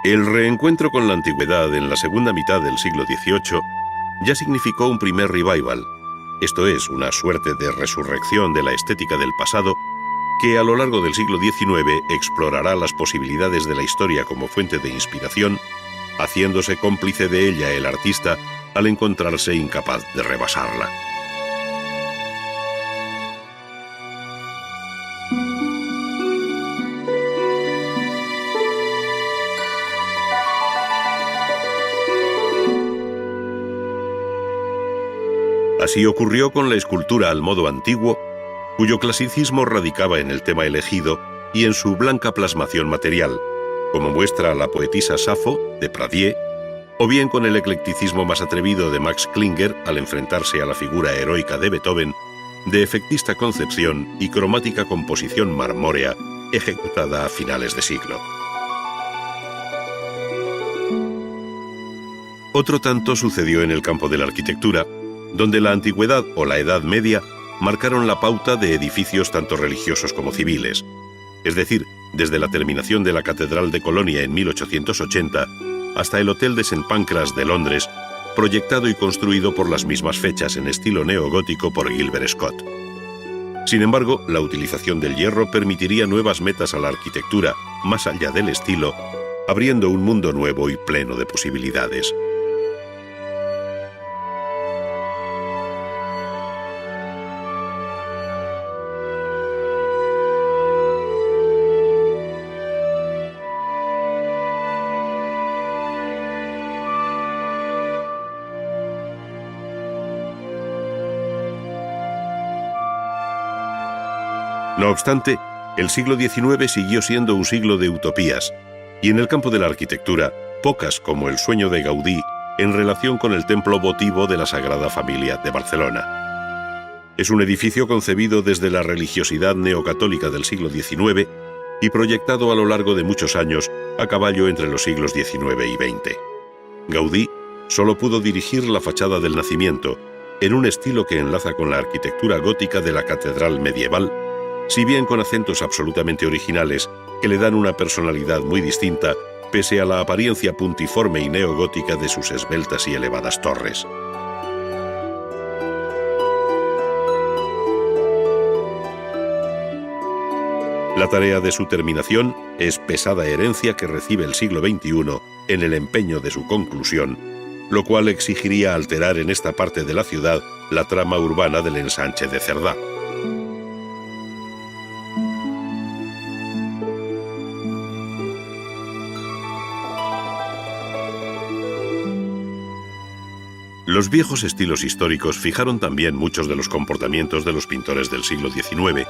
El reencuentro con la antigüedad en la segunda mitad del siglo XVIII ya significó un primer revival, esto es, una suerte de resurrección de la estética del pasado que a lo largo del siglo XIX explorará las posibilidades de la historia como fuente de inspiración, haciéndose cómplice de ella el artista al encontrarse incapaz de rebasarla. Así ocurrió con la escultura al modo antiguo, cuyo clasicismo radicaba en el tema elegido y en su blanca plasmación material, como muestra la poetisa Safo, de Pradier, o bien con el eclecticismo más atrevido de Max Klinger al enfrentarse a la figura heroica de Beethoven, de efectista concepción y cromática composición marmórea ejecutada a finales de siglo. Otro tanto sucedió en el campo de la arquitectura, donde la antigüedad o la Edad Media marcaron la pauta de edificios tanto religiosos como civiles, es decir, desde la terminación de la Catedral de Colonia en 1880 hasta el Hotel de St. Pancras de Londres, proyectado y construido por las mismas fechas en estilo neogótico por Gilbert Scott. Sin embargo, la utilización del hierro permitiría nuevas metas a la arquitectura, más allá del estilo, abriendo un mundo nuevo y pleno de posibilidades. No obstante, el siglo XIX siguió siendo un siglo de utopías, y en el campo de la arquitectura, pocas como el sueño de Gaudí en relación con el templo votivo de la Sagrada Familia de Barcelona. Es un edificio concebido desde la religiosidad neocatólica del siglo XIX y proyectado a lo largo de muchos años a caballo entre los siglos XIX y XX. Gaudí solo pudo dirigir la fachada del Nacimiento, en un estilo que enlaza con la arquitectura gótica de la catedral medieval, si bien con acentos absolutamente originales que le dan una personalidad muy distinta pese a la apariencia puntiforme y neogótica de sus esbeltas y elevadas torres. La tarea de su terminación es pesada herencia que recibe el siglo XXI en el empeño de su conclusión, lo cual exigiría alterar en esta parte de la ciudad la trama urbana del ensanche de Cerdá. Los viejos estilos históricos fijaron también muchos de los comportamientos de los pintores del siglo XIX,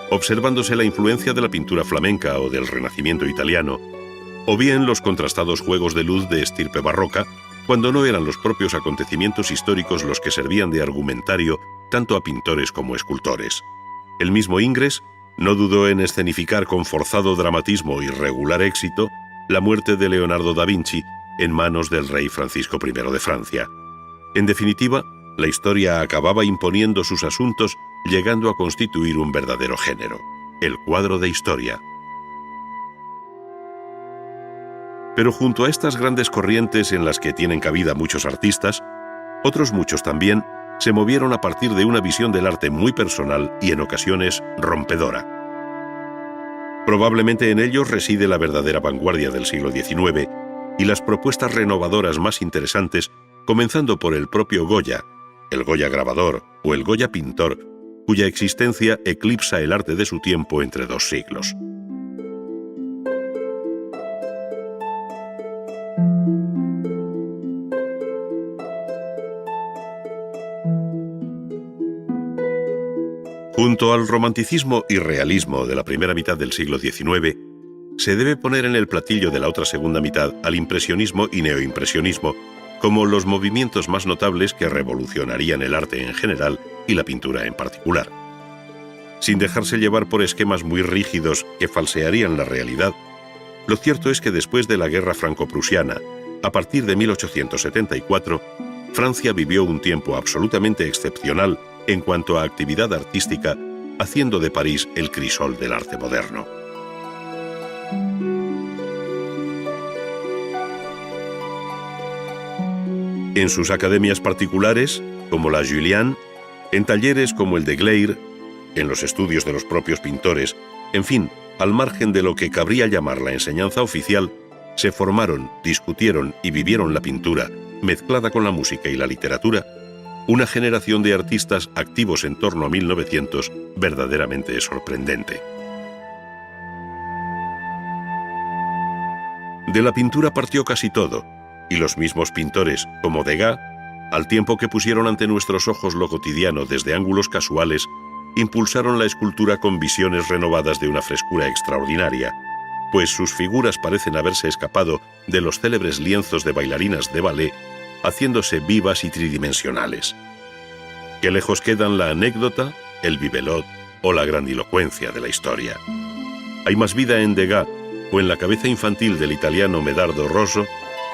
observándose la influencia de la pintura flamenca o del Renacimiento italiano, o bien los contrastados juegos de luz de estirpe barroca, cuando no eran los propios acontecimientos históricos los que servían de argumentario tanto a pintores como escultores. El mismo Ingres no dudó en escenificar con forzado dramatismo y regular éxito la muerte de Leonardo da Vinci en manos del rey Francisco I de Francia. En definitiva, la historia acababa imponiendo sus asuntos, llegando a constituir un verdadero género, el cuadro de historia. Pero junto a estas grandes corrientes en las que tienen cabida muchos artistas, otros muchos también se movieron a partir de una visión del arte muy personal y en ocasiones rompedora. Probablemente en ellos reside la verdadera vanguardia del siglo XIX y las propuestas renovadoras más interesantes, comenzando por el propio Goya, el Goya grabador o el Goya pintor, cuya existencia eclipsa el arte de su tiempo entre dos siglos. Junto al romanticismo y realismo de la primera mitad del siglo XIX, se debe poner en el platillo de la otra segunda mitad al impresionismo y neoimpresionismo, como los movimientos más notables que revolucionarían el arte en general y la pintura en particular. Sin dejarse llevar por esquemas muy rígidos que falsearían la realidad, lo cierto es que después de la Guerra Franco-Prusiana, a partir de 1874, Francia vivió un tiempo absolutamente excepcional en cuanto a actividad artística, haciendo de París el crisol del arte moderno. En sus academias particulares, como la Julian, en talleres como el de Gleyre, en los estudios de los propios pintores, en fin, al margen de lo que cabría llamar la enseñanza oficial, se formaron, discutieron y vivieron la pintura, mezclada con la música y la literatura, una generación de artistas activos en torno a 1900 verdaderamente sorprendente. De la pintura partió casi todo, y los mismos pintores, como Degas, al tiempo que pusieron ante nuestros ojos lo cotidiano desde ángulos casuales, impulsaron la escultura con visiones renovadas de una frescura extraordinaria, pues sus figuras parecen haberse escapado de los célebres lienzos de bailarinas de ballet, haciéndose vivas y tridimensionales. Qué lejos quedan la anécdota, el bibelot o la grandilocuencia de la historia. Hay más vida en Degas o en la cabeza infantil del italiano Medardo Rosso,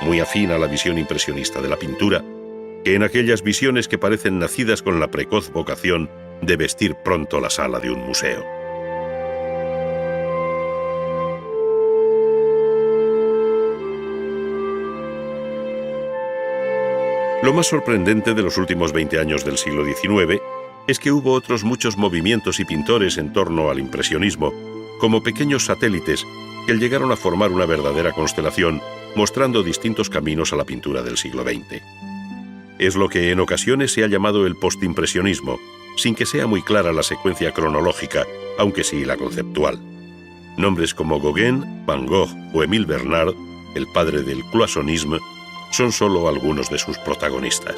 muy afín a la visión impresionista de la pintura, que en aquellas visiones que parecen nacidas con la precoz vocación de vestir pronto la sala de un museo. Lo más sorprendente de los últimos 20 años del siglo XIX es que hubo otros muchos movimientos y pintores en torno al impresionismo, como pequeños satélites que llegaron a formar una verdadera constelación, mostrando distintos caminos a la pintura del siglo XX. Es lo que en ocasiones se ha llamado el postimpresionismo, sin que sea muy clara la secuencia cronológica, aunque sí la conceptual. Nombres como Gauguin, Van Gogh o Émile Bernard, el padre del cloisonnisme, son solo algunos de sus protagonistas.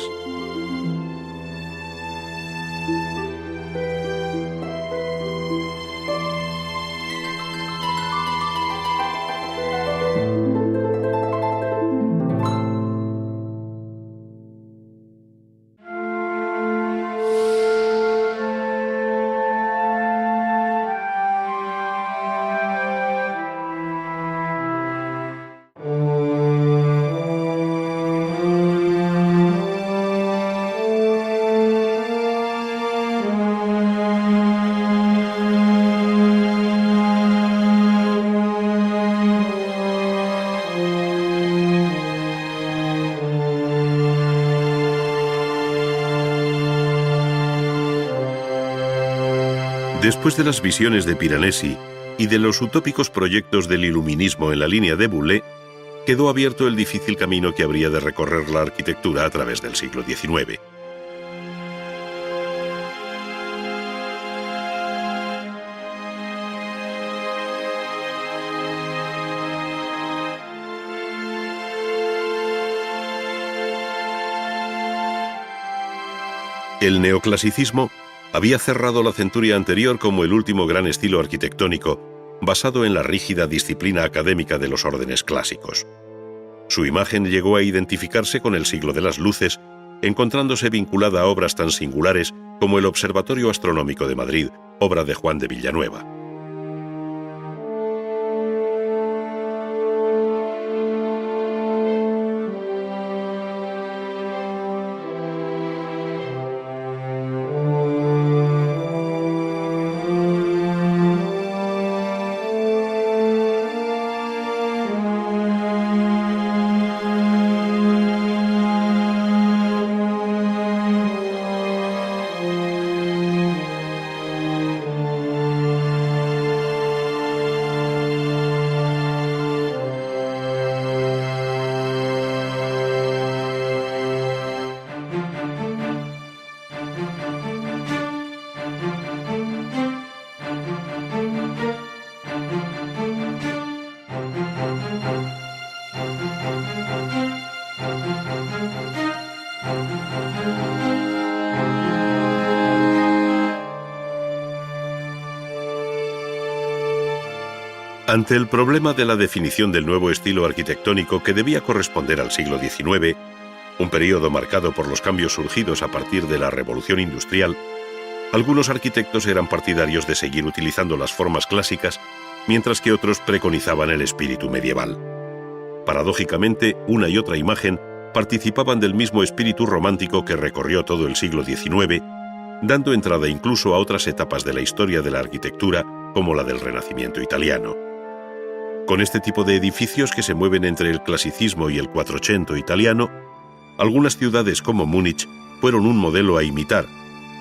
Después de las visiones de Piranesi y de los utópicos proyectos del iluminismo en la línea de Boulet, quedó abierto el difícil camino que habría de recorrer la arquitectura a través del siglo XIX. El neoclasicismo había cerrado la centuria anterior como el último gran estilo arquitectónico, basado en la rígida disciplina académica de los órdenes clásicos. Su imagen llegó a identificarse con el siglo de las luces, encontrándose vinculada a obras tan singulares como el Observatorio Astronómico de Madrid, obra de Juan de Villanueva. Ante el problema de la definición del nuevo estilo arquitectónico que debía corresponder al siglo XIX, un periodo marcado por los cambios surgidos a partir de la Revolución Industrial, algunos arquitectos eran partidarios de seguir utilizando las formas clásicas, mientras que otros preconizaban el espíritu medieval. Paradójicamente, una y otra imagen participaban del mismo espíritu romántico que recorrió todo el siglo XIX, dando entrada incluso a otras etapas de la historia de la arquitectura, como la del Renacimiento italiano. Con este tipo de edificios que se mueven entre el clasicismo y el Quattrocento italiano, Algunas ciudades como Múnich fueron un modelo a imitar,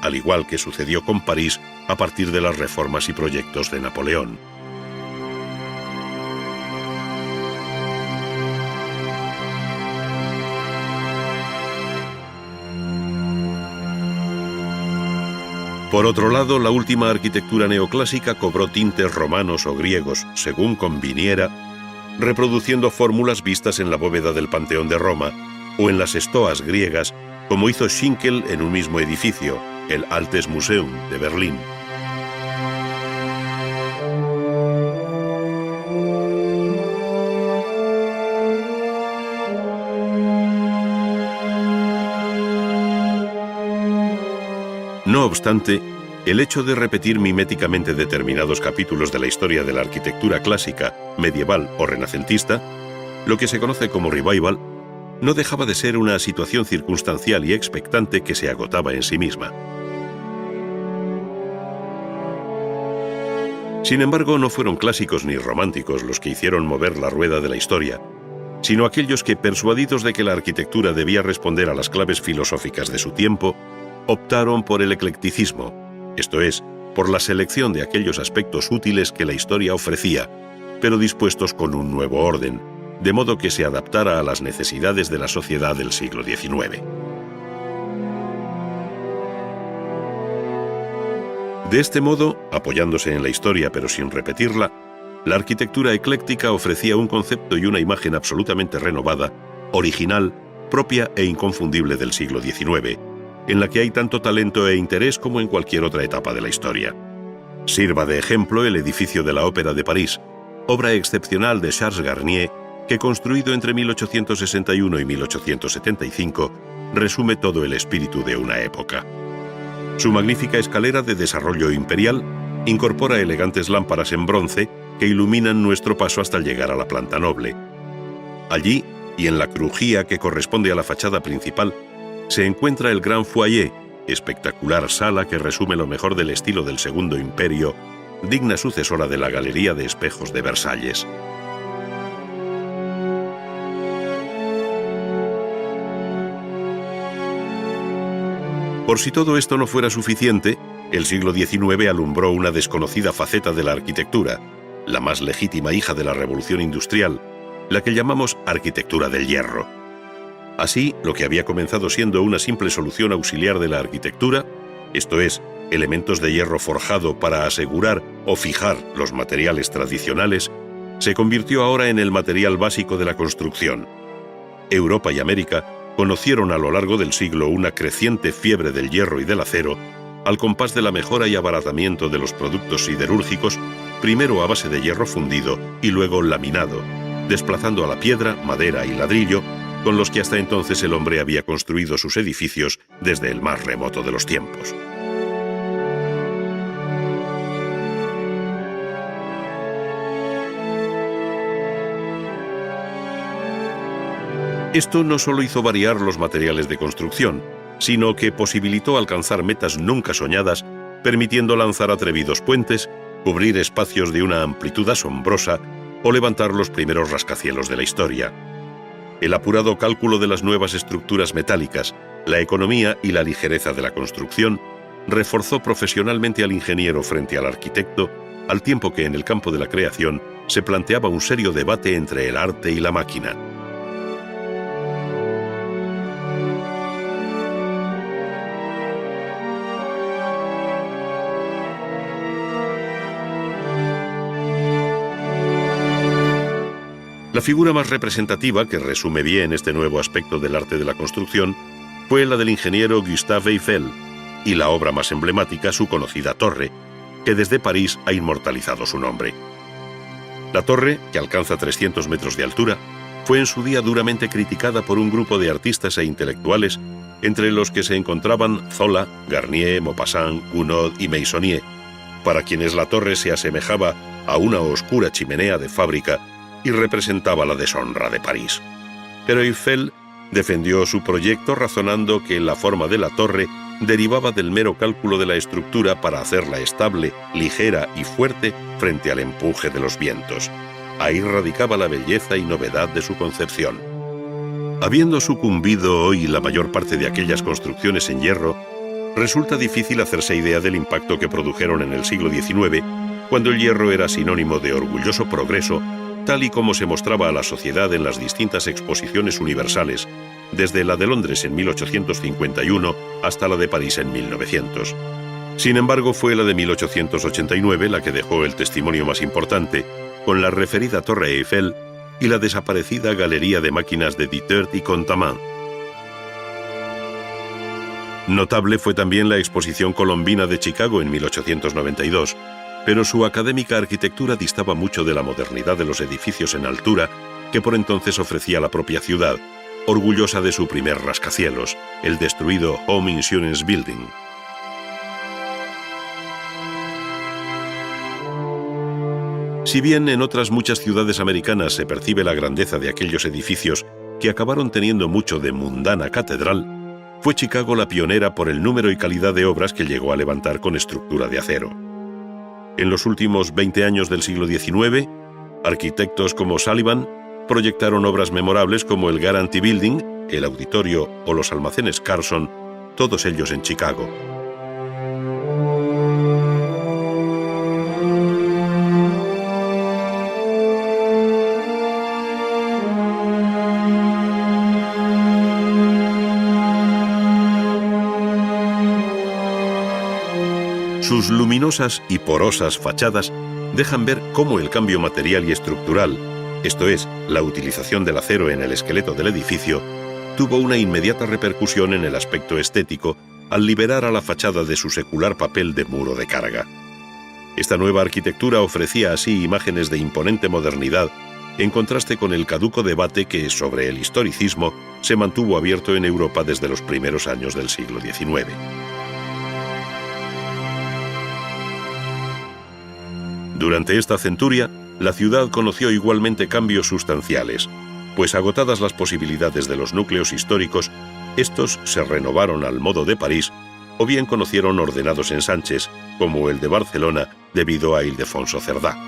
al igual que sucedió con París a partir de las reformas y proyectos de Napoleón. Por otro lado, la última arquitectura neoclásica cobró tintes romanos o griegos, según conviniera, reproduciendo fórmulas vistas en la bóveda del Panteón de Roma o en las estoas griegas, como hizo Schinkel en un mismo edificio, el Altes Museum de Berlín. No obstante, el hecho de repetir miméticamente determinados capítulos de la historia de la arquitectura clásica, medieval o renacentista, lo que se conoce como revival, no dejaba de ser una situación circunstancial y expectante que se agotaba en sí misma. Sin embargo, no fueron clásicos ni románticos los que hicieron mover la rueda de la historia, sino aquellos que, persuadidos de que la arquitectura debía responder a las claves filosóficas de su tiempo, optaron por el eclecticismo, esto es, por la selección de aquellos aspectos útiles que la historia ofrecía, pero dispuestos con un nuevo orden, de modo que se adaptara a las necesidades de la sociedad del siglo XIX. De este modo, apoyándose en la historia pero sin repetirla, la arquitectura ecléctica ofrecía un concepto y una imagen absolutamente renovada, original, propia e inconfundible del siglo XIX, en la que hay tanto talento e interés como en cualquier otra etapa de la historia. Sirva de ejemplo el edificio de la Ópera de París, obra excepcional de Charles Garnier, que construido entre 1861 y 1875, resume todo el espíritu de una época. Su magnífica escalera de desarrollo imperial incorpora elegantes lámparas en bronce que iluminan nuestro paso hasta llegar a la planta noble. Allí, y en la crujía que corresponde a la fachada principal, se encuentra el Gran Foyer, espectacular sala que resume lo mejor del estilo del Segundo Imperio, digna sucesora de la Galería de Espejos de Versalles. Por si todo esto no fuera suficiente, el siglo XIX alumbró una desconocida faceta de la arquitectura, la más legítima hija de la Revolución Industrial, la que llamamos arquitectura del hierro. Así, lo que había comenzado siendo una simple solución auxiliar de la arquitectura, esto es, elementos de hierro forjado para asegurar o fijar los materiales tradicionales, se convirtió ahora en el material básico de la construcción. Europa y América conocieron a lo largo del siglo una creciente fiebre del hierro y del acero, al compás de la mejora y abaratamiento de los productos siderúrgicos, primero a base de hierro fundido y luego laminado, desplazando a la piedra, madera y ladrillo, con los que hasta entonces el hombre había construido sus edificios desde el más remoto de los tiempos. Esto no solo hizo variar los materiales de construcción, sino que posibilitó alcanzar metas nunca soñadas, permitiendo lanzar atrevidos puentes, cubrir espacios de una amplitud asombrosa o levantar los primeros rascacielos de la historia. El apurado cálculo de las nuevas estructuras metálicas, la economía y la ligereza de la construcción reforzó profesionalmente al ingeniero frente al arquitecto, al tiempo que en el campo de la creación se planteaba un serio debate entre el arte y la máquina. La figura más representativa, que resume bien este nuevo aspecto del arte de la construcción, fue la del ingeniero Gustave Eiffel, y la obra más emblemática, su conocida torre, que desde París ha inmortalizado su nombre. La torre, que alcanza 300 metros de altura, fue en su día duramente criticada por un grupo de artistas e intelectuales, entre los que se encontraban Zola, Garnier, Maupassant, Gounod y Meissonier, para quienes la torre se asemejaba a una oscura chimenea de fábrica y representaba la deshonra de París. Pero Eiffel defendió su proyecto razonando que la forma de la torre derivaba del mero cálculo de la estructura para hacerla estable, ligera y fuerte frente al empuje de los vientos. Ahí radicaba la belleza y novedad de su concepción. Habiendo sucumbido hoy la mayor parte de aquellas construcciones en hierro, resulta difícil hacerse idea del impacto que produjeron en el siglo XIX, cuando el hierro era sinónimo de orgulloso progreso, tal y como se mostraba a la sociedad en las distintas exposiciones universales, desde la de Londres en 1851 hasta la de París en 1900. Sin embargo, fue la de 1889 la que dejó el testimonio más importante, con la referida Torre Eiffel y la desaparecida Galería de Máquinas de Dittert y Contamin. Notable fue también la Exposición Colombina de Chicago en 1892, pero su académica arquitectura distaba mucho de la modernidad de los edificios en altura que por entonces ofrecía la propia ciudad, orgullosa de su primer rascacielos, el destruido Home Insurance Building. Si bien en otras muchas ciudades americanas se percibe la grandeza de aquellos edificios que acabaron teniendo mucho de mundana catedral, fue Chicago la pionera por el número y calidad de obras que llegó a levantar con estructura de acero. En los últimos 20 años del siglo XIX, arquitectos como Sullivan proyectaron obras memorables como el Guarantee Building, el Auditorio o los almacenes Carson, todos ellos en Chicago. Sus luminosas y porosas fachadas dejan ver cómo el cambio material y estructural, esto es, la utilización del acero en el esqueleto del edificio, tuvo una inmediata repercusión en el aspecto estético al liberar a la fachada de su secular papel de muro de carga. Esta nueva arquitectura ofrecía así imágenes de imponente modernidad, en contraste con el caduco debate que, sobre el historicismo, se mantuvo abierto en Europa desde los primeros años del siglo XIX. Durante esta centuria, la ciudad conoció igualmente cambios sustanciales, pues agotadas las posibilidades de los núcleos históricos, estos se renovaron al modo de París o bien conocieron ordenados ensanches, como el de Barcelona debido a Ildefonso Cerdá.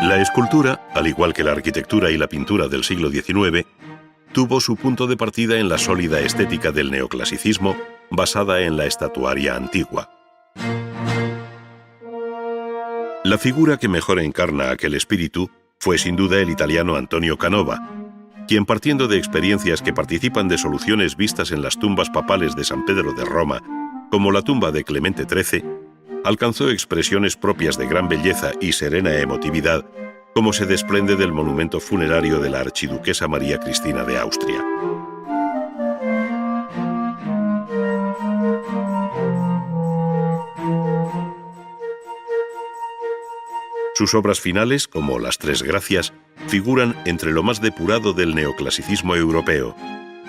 La escultura, al igual que la arquitectura y la pintura del siglo XIX, tuvo su punto de partida en la sólida estética del neoclasicismo, basada en la estatuaria antigua. La figura que mejor encarna aquel espíritu fue sin duda el italiano Antonio Canova, quien, partiendo de experiencias que participan de soluciones vistas en las tumbas papales de San Pedro de Roma, como la tumba de Clemente XIII, alcanzó expresiones propias de gran belleza y serena emotividad, como se desprende del monumento funerario de la archiduquesa María Cristina de Austria. Sus obras finales, como las Tres Gracias, figuran entre lo más depurado del neoclasicismo europeo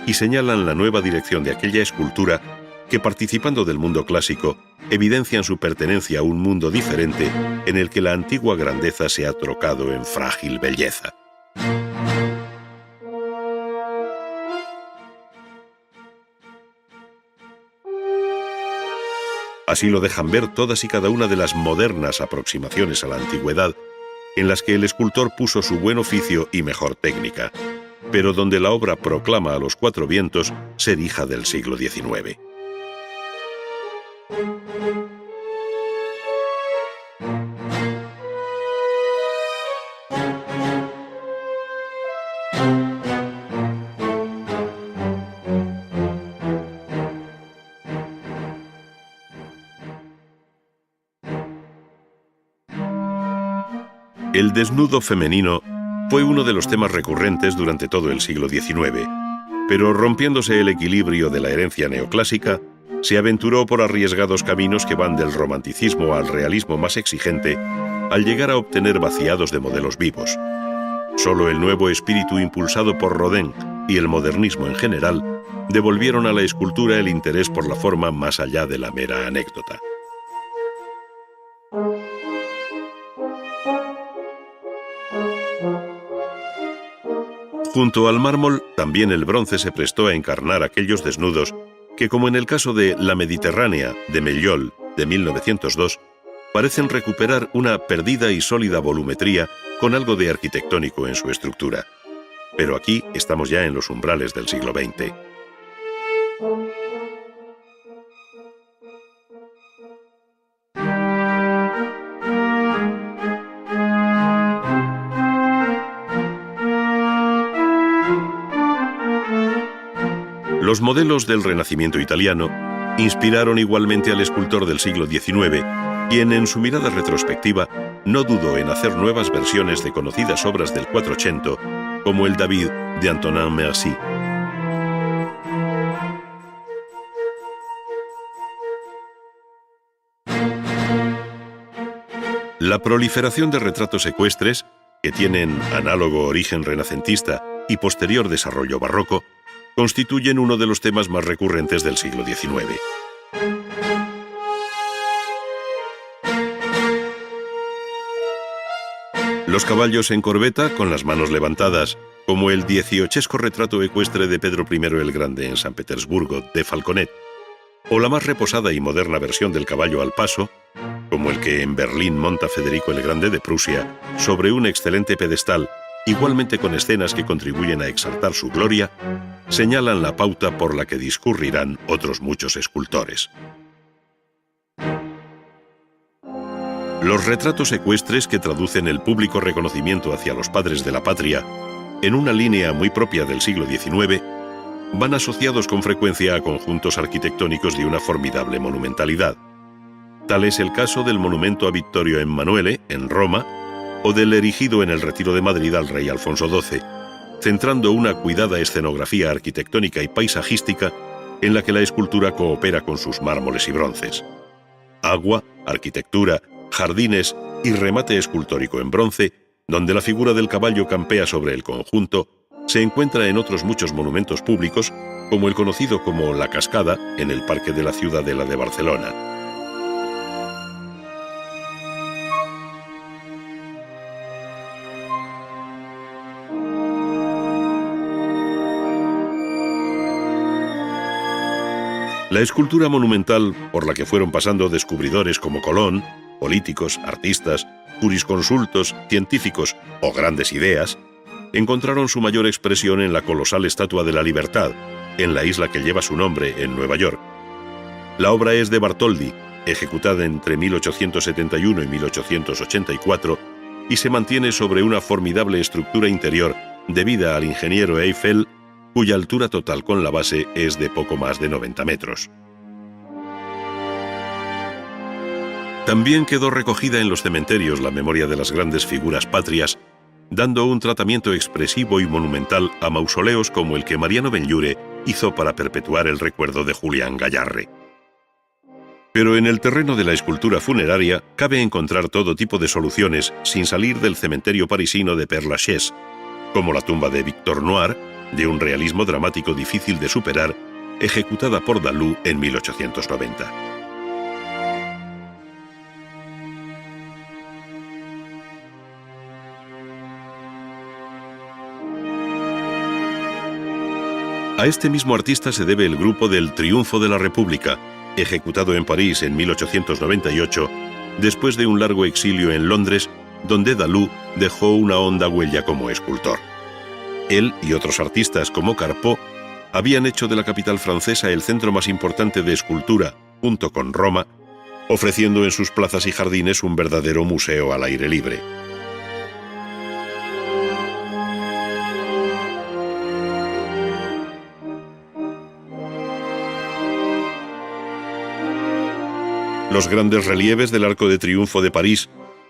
y señalan la nueva dirección de aquella escultura que, participando del mundo clásico, evidencian su pertenencia a un mundo diferente en el que la antigua grandeza se ha trocado en frágil belleza. Así lo dejan ver todas y cada una de las modernas aproximaciones a la antigüedad, en las que el escultor puso su buen oficio y mejor técnica, pero donde la obra proclama a los cuatro vientos ser hija del siglo XIX. El desnudo femenino fue uno de los temas recurrentes durante todo el siglo XIX, pero rompiéndose el equilibrio de la herencia neoclásica, se aventuró por arriesgados caminos que van del romanticismo al realismo más exigente, al llegar a obtener vaciados de modelos vivos. Solo el nuevo espíritu impulsado por Rodin y el modernismo en general devolvieron a la escultura el interés por la forma más allá de la mera anécdota. Junto al mármol, también el bronce se prestó a encarnar aquellos desnudos que, como en el caso de La Mediterránea, de Mellol, de 1902, parecen recuperar una perdida y sólida volumetría con algo de arquitectónico en su estructura. Pero aquí estamos ya en los umbrales del siglo XX. Los modelos del Renacimiento italiano inspiraron igualmente al escultor del siglo XIX, quien en su mirada retrospectiva no dudó en hacer nuevas versiones de conocidas obras del Quattrocento, como el David de Antonin Merci. La proliferación de retratos ecuestres, que tienen análogo origen renacentista y posterior desarrollo barroco, constituyen uno de los temas más recurrentes del siglo XIX. Los caballos en corbeta, con las manos levantadas, como el 18esco retrato ecuestre de Pedro I el Grande en San Petersburgo, de Falconet, o la más reposada y moderna versión del caballo al paso, como el que en Berlín monta Federico el Grande de Prusia, sobre un excelente pedestal, igualmente con escenas que contribuyen a exaltar su gloria, señalan la pauta por la que discurrirán otros muchos escultores. Los retratos ecuestres, que traducen el público reconocimiento hacia los padres de la patria en una línea muy propia del siglo XIX, van asociados con frecuencia a conjuntos arquitectónicos de una formidable monumentalidad. Tal es el caso del monumento a Vittorio Emanuele, en Roma, o del erigido en el Retiro de Madrid al rey Alfonso XII, centrando una cuidada escenografía arquitectónica y paisajística en la que la escultura coopera con sus mármoles y bronces. Agua, arquitectura, jardines y remate escultórico en bronce, donde la figura del caballo campea sobre el conjunto, se encuentra en otros muchos monumentos públicos, como el conocido como La Cascada, en el Parque de la Ciudadela de Barcelona. La escultura monumental, por la que fueron pasando descubridores como Colón, políticos, artistas, jurisconsultos, científicos o grandes ideas, encontraron su mayor expresión en la colosal Estatua de la Libertad, en la isla que lleva su nombre, en Nueva York. La obra es de Bartoldi, ejecutada entre 1871 y 1884, y se mantiene sobre una formidable estructura interior debida al ingeniero Eiffel, cuya altura total con la base es de poco más de 90 metros. También quedó recogida en los cementerios la memoria de las grandes figuras patrias, dando un tratamiento expresivo y monumental a mausoleos como el que Mariano Benlliure hizo para perpetuar el recuerdo de Julián Gayarre. Pero en el terreno de la escultura funeraria cabe encontrar todo tipo de soluciones sin salir del cementerio parisino de Père Lachaise, como la tumba de Victor Noir, de un realismo dramático difícil de superar, ejecutada por Dalú en 1890. A este mismo artista se debe el grupo del Triunfo de la República, ejecutado en París en 1898, después de un largo exilio en Londres, donde Dalú dejó una honda huella como escultor. Él y otros artistas como Carpeaux habían hecho de la capital francesa el centro más importante de escultura, junto con Roma, ofreciendo en sus plazas y jardines un verdadero museo al aire libre. Los grandes relieves del Arco de Triunfo de París,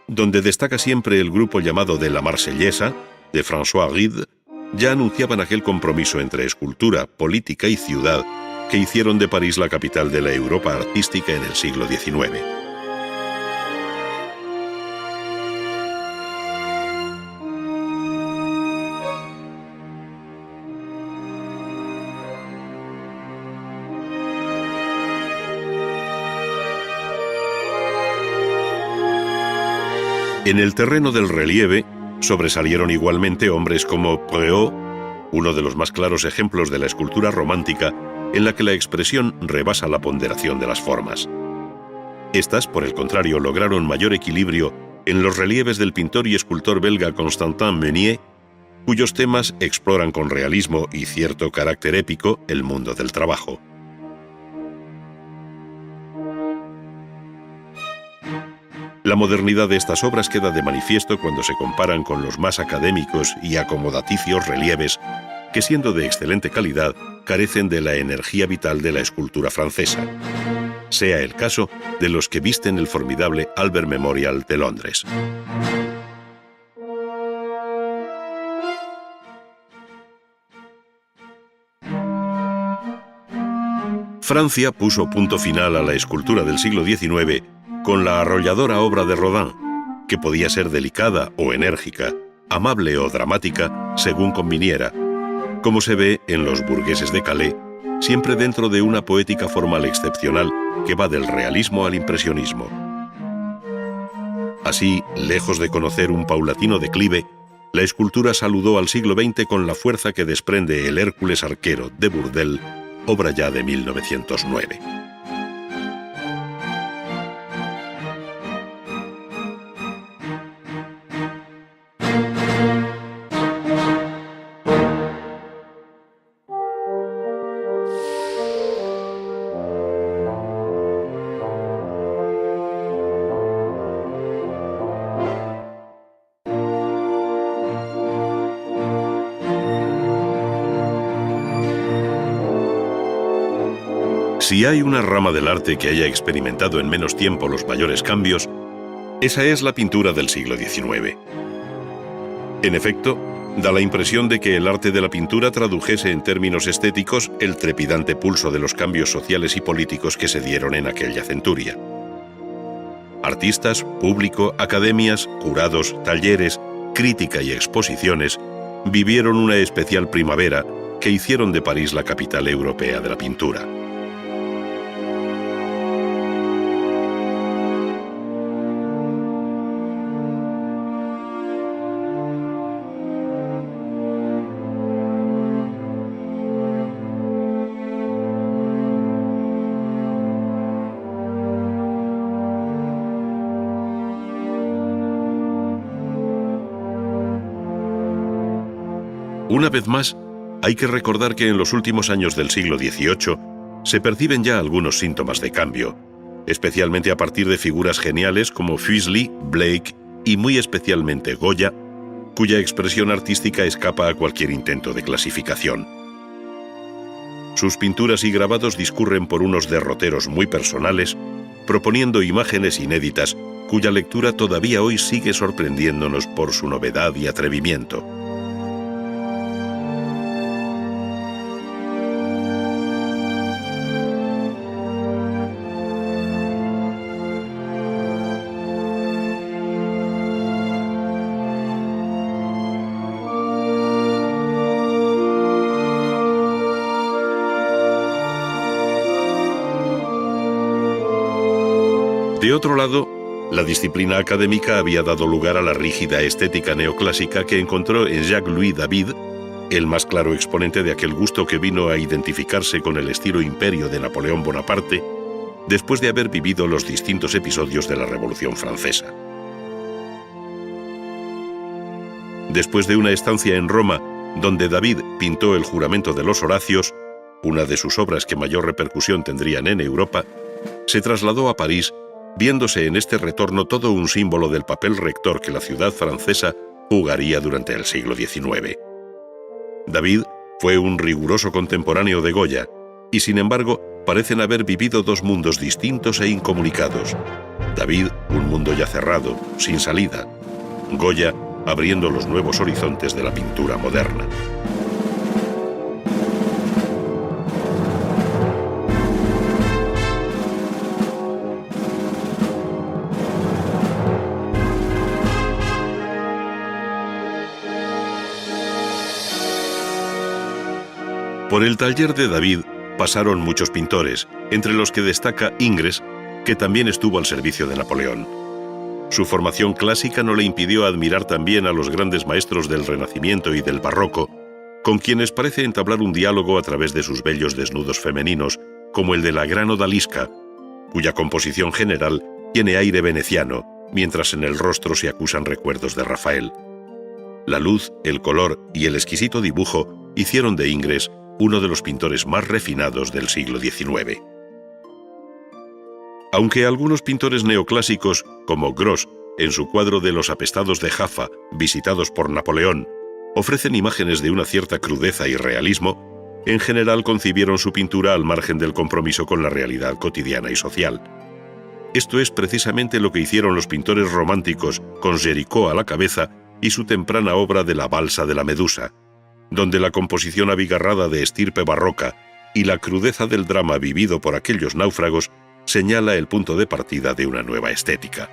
donde destaca siempre el grupo llamado de la Marsellesa, de François Ride, ya anunciaban aquel compromiso entre escultura, política y ciudad que hicieron de París la capital de la Europa artística en el siglo XIX. En el terreno del relieve sobresalieron igualmente hombres como Préault, uno de los más claros ejemplos de la escultura romántica en la que la expresión rebasa la ponderación de las formas. Estas, por el contrario, lograron mayor equilibrio en los relieves del pintor y escultor belga Constantin Meunier, cuyos temas exploran con realismo y cierto carácter épico el mundo del trabajo. La modernidad de estas obras queda de manifiesto cuando se comparan con los más académicos y acomodaticios relieves que, siendo de excelente calidad, carecen de la energía vital de la escultura francesa. Sea el caso de los que visten el formidable Albert Memorial de Londres. Francia puso punto final a la escultura del siglo XIX con la arrolladora obra de Rodin, que podía ser delicada o enérgica, amable o dramática, según conviniera, como se ve en Los burgueses de Calais, siempre dentro de una poética formal excepcional que va del realismo al impresionismo. Así, lejos de conocer un paulatino declive, la escultura saludó al siglo XX con la fuerza que desprende el Hércules arquero de Bourdelle, obra ya de 1909. Si hay una rama del arte que haya experimentado en menos tiempo los mayores cambios, esa es la pintura del siglo XIX. En efecto, da la impresión de que el arte de la pintura tradujese en términos estéticos el trepidante pulso de los cambios sociales y políticos que se dieron en aquella centuria. Artistas, público, academias, jurados, talleres, crítica y exposiciones vivieron una especial primavera que hicieron de París la capital europea de la pintura. Una vez más, hay que recordar que en los últimos años del siglo XVIII se perciben ya algunos síntomas de cambio, especialmente a partir de figuras geniales como Fuseli, Blake y muy especialmente Goya, cuya expresión artística escapa a cualquier intento de clasificación. Sus pinturas y grabados discurren por unos derroteros muy personales, proponiendo imágenes inéditas cuya lectura todavía hoy sigue sorprendiéndonos por su novedad y atrevimiento. De otro lado, la disciplina académica había dado lugar a la rígida estética neoclásica que encontró en Jacques-Louis David, el más claro exponente de aquel gusto que vino a identificarse con el estilo imperio de Napoleón Bonaparte, después de haber vivido los distintos episodios de la Revolución Francesa. Después de una estancia en Roma, donde David pintó el Juramento de los Horacios, una de sus obras que mayor repercusión tendrían en Europa, se trasladó a París, viéndose en este retorno todo un símbolo del papel rector que la ciudad francesa jugaría durante el siglo XIX. David fue un riguroso contemporáneo de Goya, y sin embargo parecen haber vivido dos mundos distintos e incomunicados. David, un mundo ya cerrado, sin salida. Goya, abriendo los nuevos horizontes de la pintura moderna. Por el taller de David pasaron muchos pintores, entre los que destaca Ingres, que también estuvo al servicio de Napoleón. Su formación clásica no le impidió admirar también a los grandes maestros del Renacimiento y del Barroco, con quienes parece entablar un diálogo a través de sus bellos desnudos femeninos, como el de la gran odalisca, cuya composición general tiene aire veneciano, mientras en el rostro se acusan recuerdos de Rafael. La luz, el color y el exquisito dibujo hicieron de Ingres uno de los pintores más refinados del siglo XIX. Aunque algunos pintores neoclásicos, como Gros, en su cuadro de Los apestados de Jaffa, visitados por Napoleón, ofrecen imágenes de una cierta crudeza y realismo, en general concibieron su pintura al margen del compromiso con la realidad cotidiana y social. Esto es precisamente lo que hicieron los pintores románticos con Géricault a la cabeza y su temprana obra de La balsa de la Medusa, donde la composición abigarrada de estirpe barroca y la crudeza del drama vivido por aquellos náufragos señala el punto de partida de una nueva estética.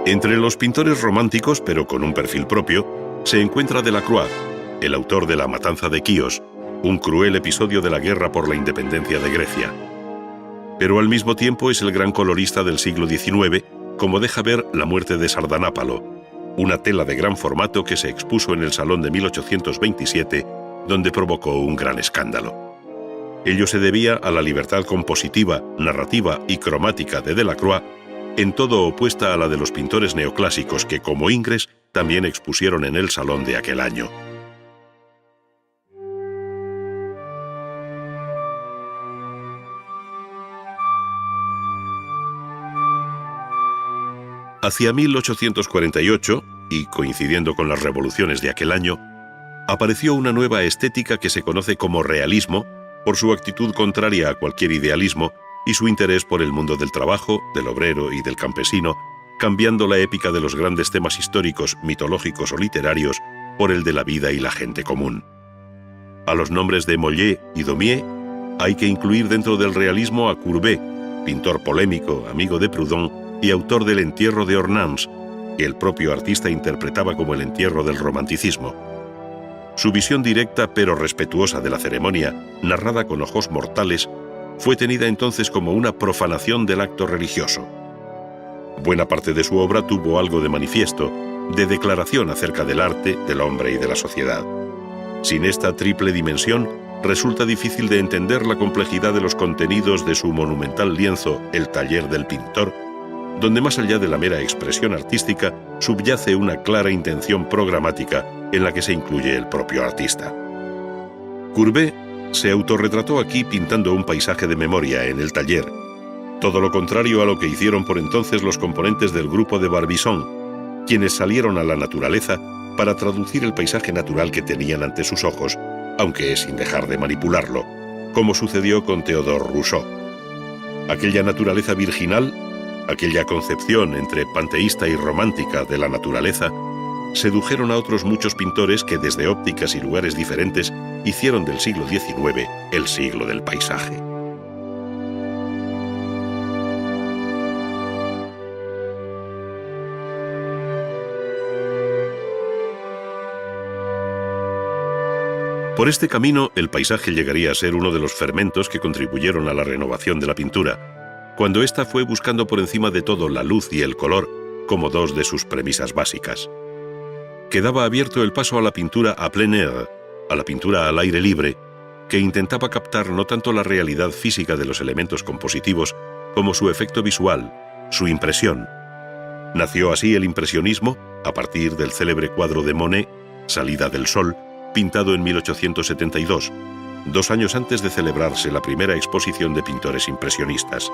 Entre los pintores románticos, pero con un perfil propio, se encuentra Delacroix, el autor de La matanza de Quíos, un cruel episodio de la guerra por la independencia de Grecia. Pero al mismo tiempo es el gran colorista del siglo XIX, como deja ver La muerte de Sardanápalo, una tela de gran formato que se expuso en el Salón de 1827, donde provocó un gran escándalo. Ello se debía a la libertad compositiva, narrativa y cromática de Delacroix, en todo opuesta a la de los pintores neoclásicos que, como Ingres, también expusieron en el Salón de aquel año. Hacia 1848, y coincidiendo con las revoluciones de aquel año, apareció una nueva estética que se conoce como realismo por su actitud contraria a cualquier idealismo y su interés por el mundo del trabajo, del obrero y del campesino, cambiando la épica de los grandes temas históricos, mitológicos o literarios por el de la vida y la gente común. A los nombres de Mollet y Daumier hay que incluir dentro del realismo a Courbet, pintor polémico, amigo de Proudhon y autor del Entierro de Ornans, que el propio artista interpretaba como el entierro del romanticismo. Su visión directa pero respetuosa de la ceremonia, narrada con ojos mortales, fue tenida entonces como una profanación del acto religioso. Buena parte de su obra tuvo algo de manifiesto, de declaración acerca del arte, del hombre y de la sociedad. Sin esta triple dimensión, resulta difícil de entender la complejidad de los contenidos de su monumental lienzo El taller del pintor, donde más allá de la mera expresión artística subyace una clara intención programática en la que se incluye el propio artista. Courbet se autorretrató aquí pintando un paisaje de memoria en El taller, todo lo contrario a lo que hicieron por entonces los componentes del grupo de Barbizon, quienes salieron a la naturaleza para traducir el paisaje natural que tenían ante sus ojos, aunque sin dejar de manipularlo, como sucedió con Théodore Rousseau. Aquella naturaleza virginal, aquella concepción entre panteísta y romántica de la naturaleza, sedujeron a otros muchos pintores que desde ópticas y lugares diferentes hicieron del siglo XIX el siglo del paisaje. Por este camino, el paisaje llegaría a ser uno de los fermentos que contribuyeron a la renovación de la pintura, cuando ésta fue buscando por encima de todo la luz y el color como dos de sus premisas básicas. Quedaba abierto el paso a la pintura à plein air, a la pintura al aire libre, que intentaba captar no tanto la realidad física de los elementos compositivos como su efecto visual, su impresión. Nació así el impresionismo a partir del célebre cuadro de Monet, Salida del Sol, pintado en 1872, 2 años antes de celebrarse la primera exposición de pintores impresionistas.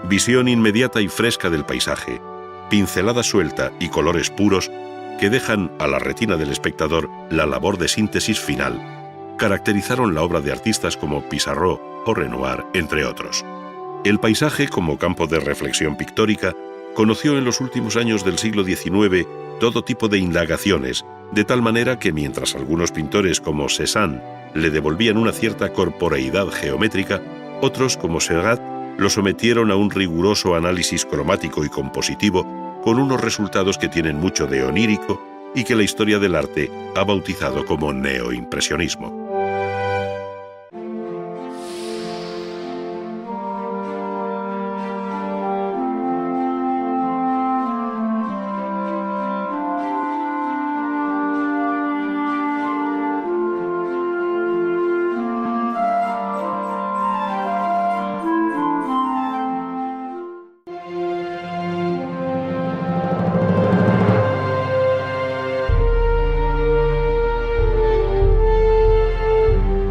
Visión inmediata y fresca del paisaje, pincelada suelta y colores puros que dejan a la retina del espectador la labor de síntesis final, caracterizaron la obra de artistas como Pissarro o Renoir, entre otros. El paisaje, como campo de reflexión pictórica, conoció en los últimos años del siglo XIX todo tipo de indagaciones, de tal manera que mientras algunos pintores como Cézanne le devolvían una cierta corporeidad geométrica, otros como Seurat lo sometieron a un riguroso análisis cromático y compositivo con unos resultados que tienen mucho de onírico y que la historia del arte ha bautizado como neoimpresionismo.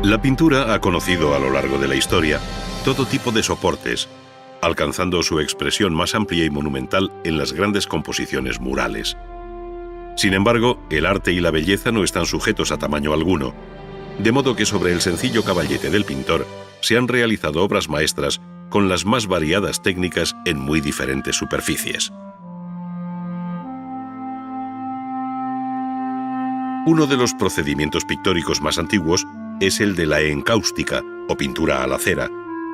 La pintura ha conocido a lo largo de la historia todo tipo de soportes, alcanzando su expresión más amplia y monumental en las grandes composiciones murales. Sin embargo, el arte y la belleza no están sujetos a tamaño alguno, de modo que sobre el sencillo caballete del pintor se han realizado obras maestras con las más variadas técnicas en muy diferentes superficies. Uno de los procedimientos pictóricos más antiguos es el de la encáustica, o pintura a la cera,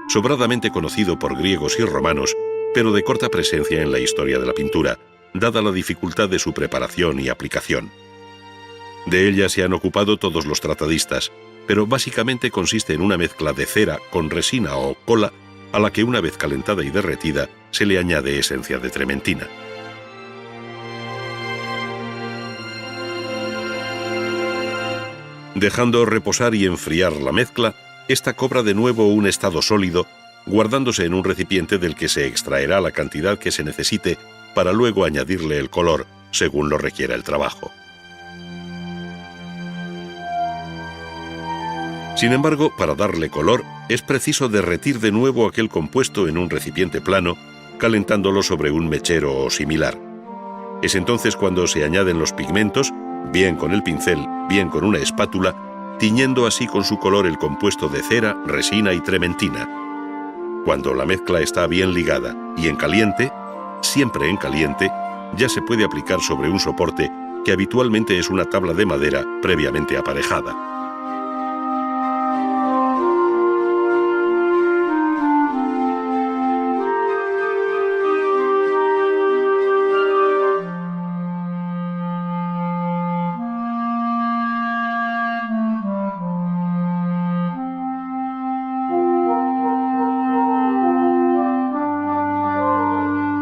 sobradamente conocido por griegos y romanos, pero de corta presencia en la historia de la pintura, dada la dificultad de su preparación y aplicación. De ella se han ocupado todos los tratadistas, pero básicamente consiste en una mezcla de cera con resina o cola, a la que una vez calentada y derretida se le añade esencia de trementina. Dejando reposar y enfriar la mezcla, esta cobra de nuevo un estado sólido, guardándose en un recipiente del que se extraerá la cantidad que se necesite para luego añadirle el color, según lo requiera el trabajo. Sin embargo, para darle color, es preciso derretir de nuevo aquel compuesto en un recipiente plano, calentándolo sobre un mechero o similar. Es entonces cuando se añaden los pigmentos, bien con el pincel, bien con una espátula, tiñendo así con su color el compuesto de cera, resina y trementina. Cuando la mezcla está bien ligada y en caliente, siempre en caliente, ya se puede aplicar sobre un soporte que habitualmente es una tabla de madera previamente aparejada.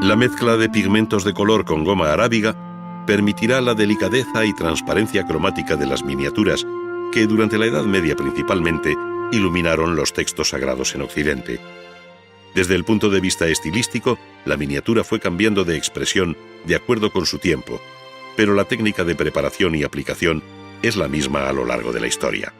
La mezcla de pigmentos de color con goma arábiga permitirá la delicadeza y transparencia cromática de las miniaturas que durante la Edad Media principalmente iluminaron los textos sagrados en Occidente. Desde el punto de vista estilístico, la miniatura fue cambiando de expresión de acuerdo con su tiempo, pero la técnica de preparación y aplicación es la misma a lo largo de la historia.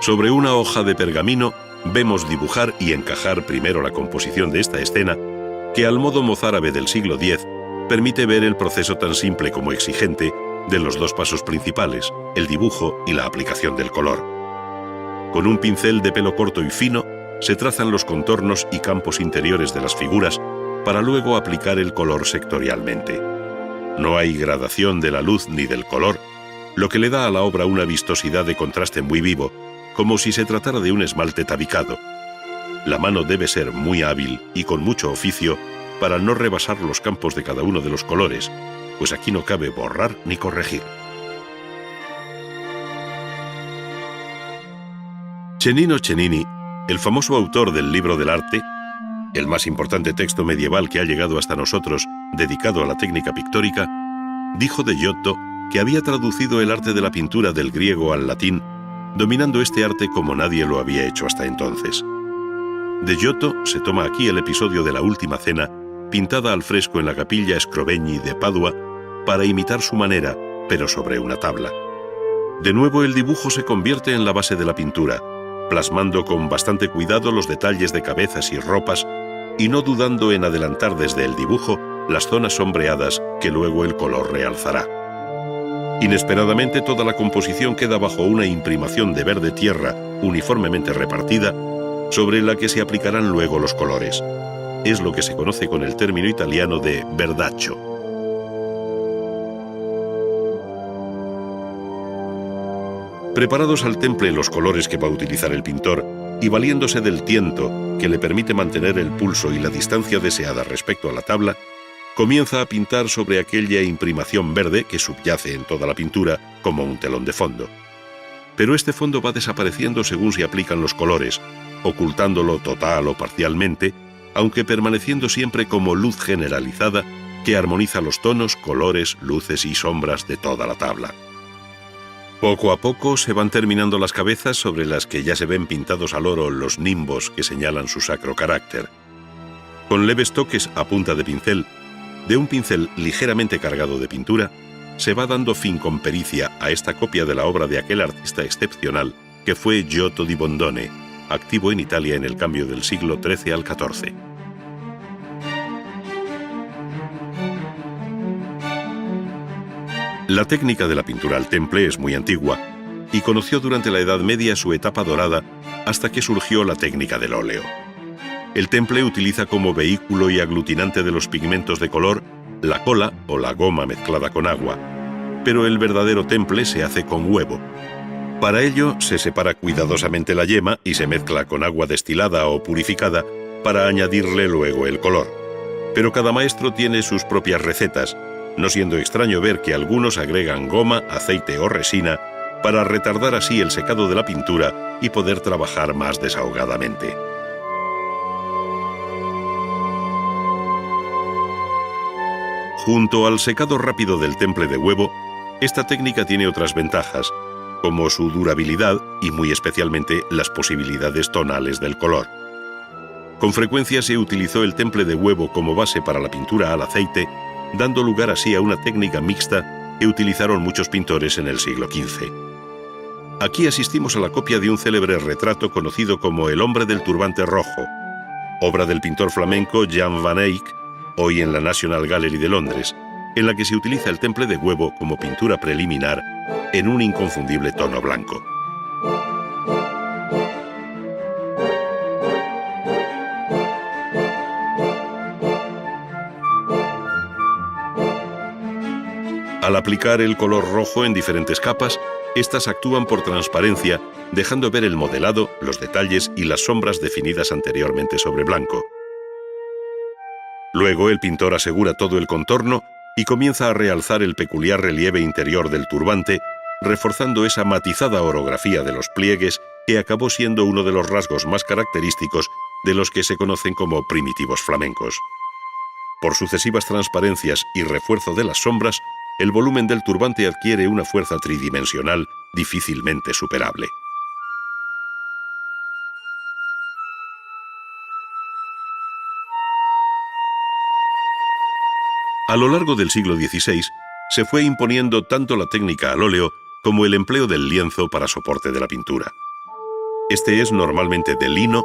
Sobre una hoja de pergamino vemos dibujar y encajar primero la composición de esta escena, que al modo mozárabe del siglo X permite ver el proceso tan simple como exigente de los dos pasos principales, el dibujo y la aplicación del color. Con un pincel de pelo corto y fino, se trazan los contornos y campos interiores de las figuras para luego aplicar el color sectorialmente. No hay gradación de la luz ni del color, lo que le da a la obra una vistosidad de contraste muy vivo, como si se tratara de un esmalte tabicado. La mano debe ser muy hábil y con mucho oficio para no rebasar los campos de cada uno de los colores, pues aquí no cabe borrar ni corregir. Cennino Cennini, el famoso autor del Libro del Arte, el más importante texto medieval que ha llegado hasta nosotros dedicado a la técnica pictórica, dijo de Giotto que había traducido el arte de la pintura del griego al latín, dominando este arte como nadie lo había hecho hasta entonces. De Giotto se toma aquí el episodio de la Última Cena, pintada al fresco en la capilla Scrovegni de Padua, para imitar su manera, pero sobre una tabla. De nuevo el dibujo se convierte en la base de la pintura, plasmando con bastante cuidado los detalles de cabezas y ropas, y no dudando en adelantar desde el dibujo las zonas sombreadas que luego el color realzará. Inesperadamente toda la composición queda bajo una imprimación de verde tierra uniformemente repartida, sobre la que se aplicarán luego los colores. Es lo que se conoce con el término italiano de verdaccio. Preparados al temple los colores que va a utilizar el pintor y valiéndose del tiento que le permite mantener el pulso y la distancia deseada respecto a la tabla, comienza a pintar sobre aquella imprimación verde que subyace en toda la pintura como un telón de fondo. Pero este fondo va desapareciendo según se aplican los colores, ocultándolo total o parcialmente, aunque permaneciendo siempre como luz generalizada que armoniza los tonos, colores, luces y sombras de toda la tabla. Poco a poco se van terminando las cabezas sobre las que ya se ven pintados al oro los nimbos que señalan su sacro carácter. Con leves toques a punta de pincel, de un pincel ligeramente cargado de pintura, se va dando fin con pericia a esta copia de la obra de aquel artista excepcional que fue Giotto di Bondone, activo en Italia en el cambio del siglo XIII al XIV. La técnica de la pintura al temple es muy antigua y conoció durante la Edad Media su etapa dorada hasta que surgió la técnica del óleo. El temple utiliza como vehículo y aglutinante de los pigmentos de color la cola o la goma mezclada con agua, pero el verdadero temple se hace con huevo. Para ello se separa cuidadosamente la yema y se mezcla con agua destilada o purificada para añadirle luego el color. Pero cada maestro tiene sus propias recetas, no siendo extraño ver que algunos agregan goma, aceite o resina para retardar así el secado de la pintura y poder trabajar más desahogadamente. Junto al secado rápido del temple de huevo, esta técnica tiene otras ventajas, como su durabilidad y muy especialmente las posibilidades tonales del color. Con frecuencia se utilizó el temple de huevo como base para la pintura al aceite, dando lugar así a una técnica mixta que utilizaron muchos pintores en el siglo XV. Aquí asistimos a la copia de un célebre retrato conocido como El hombre del turbante rojo, obra del pintor flamenco Jan van Eyck, hoy en la National Gallery de Londres, en la que se utiliza el temple de huevo como pintura preliminar en un inconfundible tono blanco. Al aplicar el color rojo en diferentes capas, estas actúan por transparencia, dejando ver el modelado, los detalles y las sombras definidas anteriormente sobre blanco. Luego el pintor asegura todo el contorno y comienza a realzar el peculiar relieve interior del turbante, reforzando esa matizada orografía de los pliegues que acabó siendo uno de los rasgos más característicos de los que se conocen como primitivos flamencos. Por sucesivas transparencias y refuerzo de las sombras, el volumen del turbante adquiere una fuerza tridimensional difícilmente superable. A lo largo del siglo XVI, se fue imponiendo tanto la técnica al óleo como el empleo del lienzo para soporte de la pintura. Este es normalmente de lino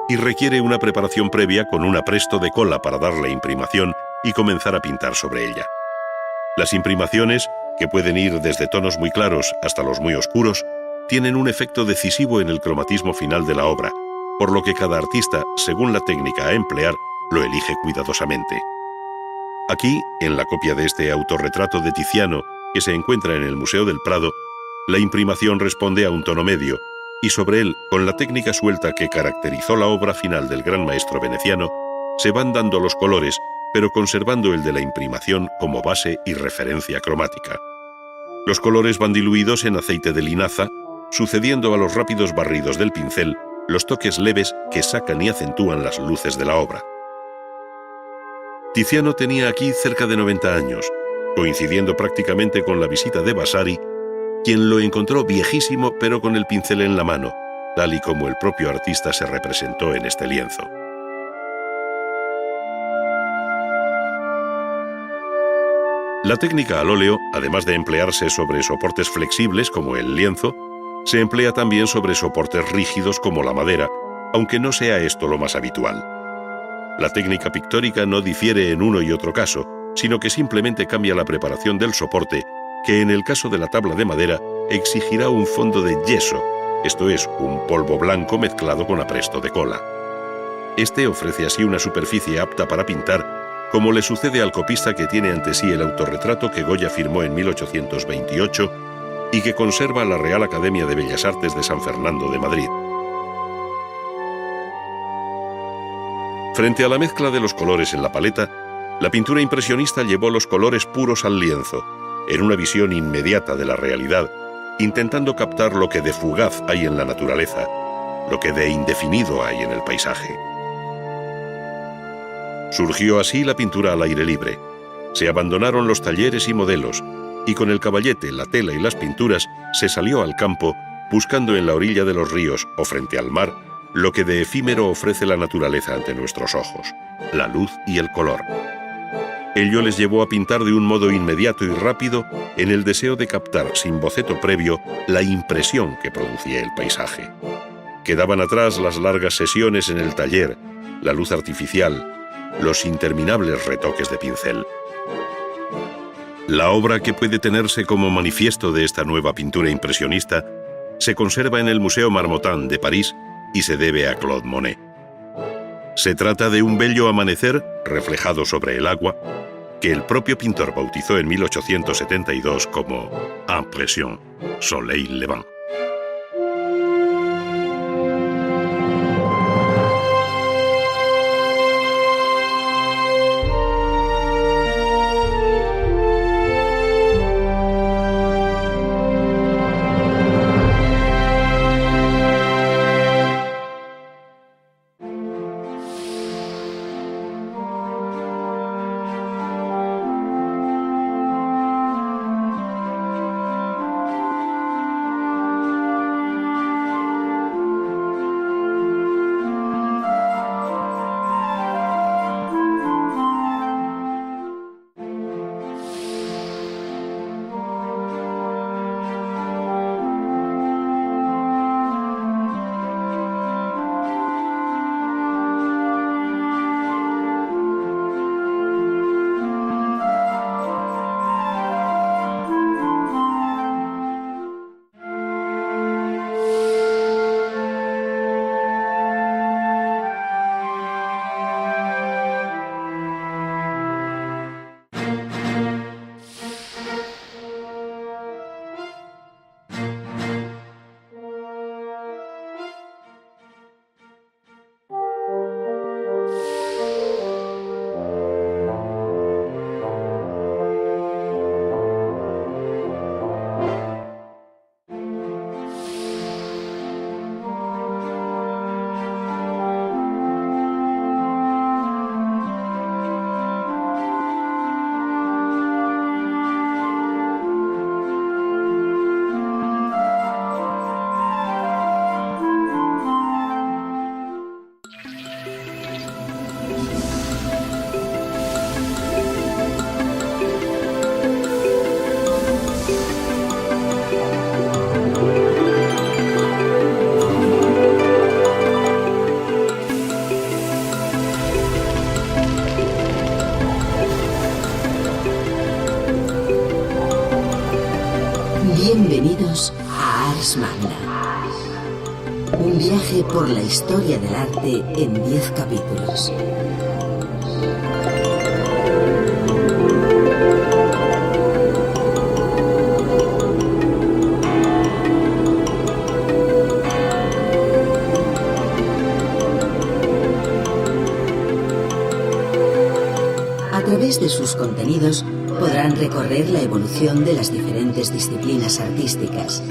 y requiere una preparación previa con un apresto de cola para darle imprimación y comenzar a pintar sobre ella. Las imprimaciones, que pueden ir desde tonos muy claros hasta los muy oscuros, tienen un efecto decisivo en el cromatismo final de la obra, por lo que cada artista, según la técnica a emplear, lo elige cuidadosamente. Aquí, en la copia de este autorretrato de Tiziano, que se encuentra en el Museo del Prado, la imprimación responde a un tono medio, y sobre él, con la técnica suelta que caracterizó la obra final del gran maestro veneciano, se van dando los colores, pero conservando el de la imprimación como base y referencia cromática. Los colores van diluidos en aceite de linaza, sucediendo a los rápidos barridos del pincel los toques leves que sacan y acentúan las luces de la obra. Tiziano tenía aquí cerca de 90 años, coincidiendo prácticamente con la visita de Vasari, quien lo encontró viejísimo pero con el pincel en la mano, tal y como el propio artista se representó en este lienzo. La técnica al óleo, además de emplearse sobre soportes flexibles como el lienzo, se emplea también sobre soportes rígidos como la madera, aunque no sea esto lo más habitual. La técnica pictórica no difiere en uno y otro caso, sino que simplemente cambia la preparación del soporte, que en el caso de la tabla de madera exigirá un fondo de yeso, esto es, un polvo blanco mezclado con apresto de cola. Este ofrece así una superficie apta para pintar, como le sucede al copista que tiene ante sí el autorretrato que Goya firmó en 1828 y que conserva la Real Academia de Bellas Artes de San Fernando de Madrid. Frente a la mezcla de los colores en la paleta, La pintura impresionista llevó los colores puros al lienzo, en una visión inmediata de la realidad, intentando captar lo que de fugaz hay en la naturaleza, lo que de indefinido hay en el paisaje. Surgió así la pintura al aire libre. Se abandonaron los talleres y modelos, y con el caballete, la tela y las pinturas se salió al campo buscando en la orilla de los ríos o frente al mar lo que de efímero ofrece la naturaleza ante nuestros ojos, la luz y el color. Ello les llevó a pintar de un modo inmediato y rápido en el deseo de captar, sin boceto previo, la impresión que producía el paisaje. Quedaban atrás las largas sesiones en el taller, la luz artificial, los interminables retoques de pincel. La obra que puede tenerse como manifiesto de esta nueva pintura impresionista se conserva en el Museo Marmottan de París y se debe a Claude Monet. Se trata de un bello amanecer reflejado sobre el agua que el propio pintor bautizó en 1872 como Impression, Soleil Levant. Bienvenidos a Ars Magna, un viaje por la historia del arte en 10 capítulos. A través de sus contenidos podrán recorrer la evolución de las diferentes disciplinas artísticas,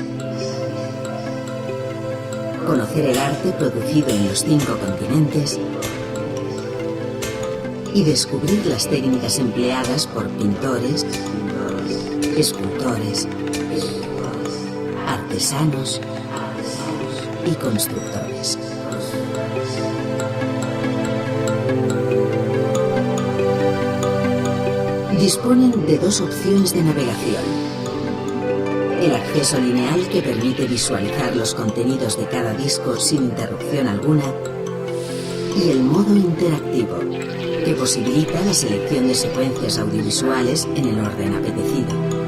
conocer el arte producido en los 5 continentes y descubrir las técnicas empleadas por pintores, escultores, artesanos y constructores. Disponen de 2 opciones de navegación: el acceso lineal, que permite visualizar los contenidos de cada disco sin interrupción alguna, y el modo interactivo, que posibilita la selección de secuencias audiovisuales en el orden apetecido.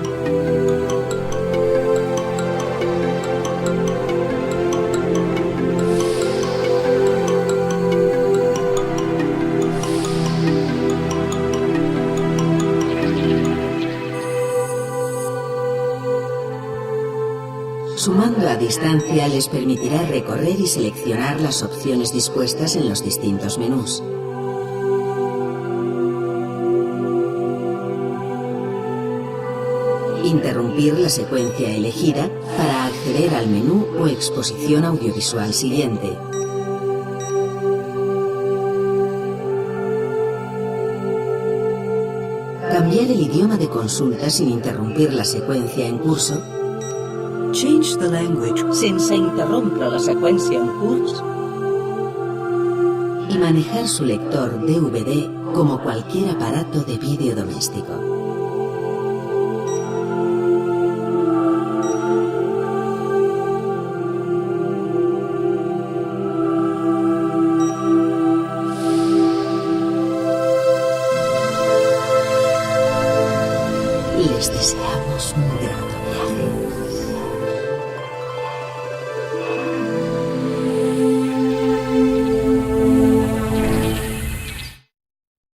Sumando a distancia les permitirá recorrer y seleccionar las opciones dispuestas en los distintos menús. Interrumpir la secuencia elegida para acceder al menú o exposición audiovisual siguiente. Cambiar el idioma de consulta sin interrumpir la seqüència en curso. Change the language sense interrompre la seqüència en curs. Y manejar su lector DVD como cualquier aparato de vídeo doméstico.